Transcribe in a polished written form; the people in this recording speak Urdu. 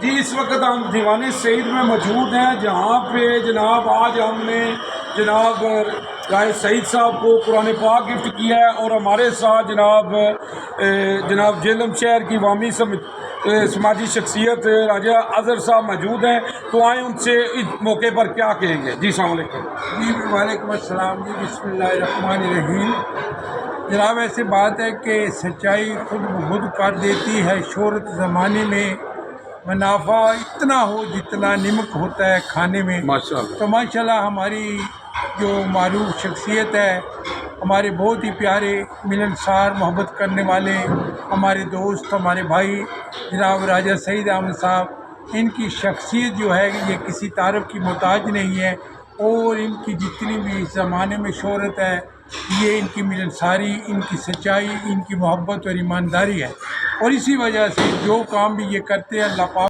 جی اس وقت ہم دیوان سعید میں موجود ہیں، جہاں پہ جناب آج ہم نے جناب رائے سعید صاحب کو قرآن پاک گفٹ کیا ہے، اور ہمارے ساتھ جناب جہلم شہر کی عوامی سماجی شخصیت راجہ اظہر صاحب موجود ہیں، تو آئیں ان سے اس موقع پر کیا کہیں گے۔ جی السلام علیکم۔ جی وعلیکم السلام جی، بسم اللہ الرحمن الرحیم۔ جناب ایسی بات ہے کہ سچائی خود بخود کر دیتی ہے، شہرت زمانے میں منافع اتنا ہو جتنا نمک ہوتا ہے کھانے میں۔ ماشاءاللہ۔ تو ماشاءاللہ ہماری جو معروف شخصیت ہے، ہمارے بہت ہی پیارے ملنسار محبت کرنے والے ہمارے دوست، ہمارے بھائی جناب راجہ سعید احمد صاحب، ان کی شخصیت جو ہے یہ کسی تعارف کی محتاج نہیں ہے، اور ان کی جتنی بھی اس زمانے میں شہرت ہے یہ ان کی ملنساری، ان کی سچائی، ان کی محبت اور ایمانداری ہے، اور اسی وجہ سے جو کام بھی یہ کرتے ہیں اللہ پاک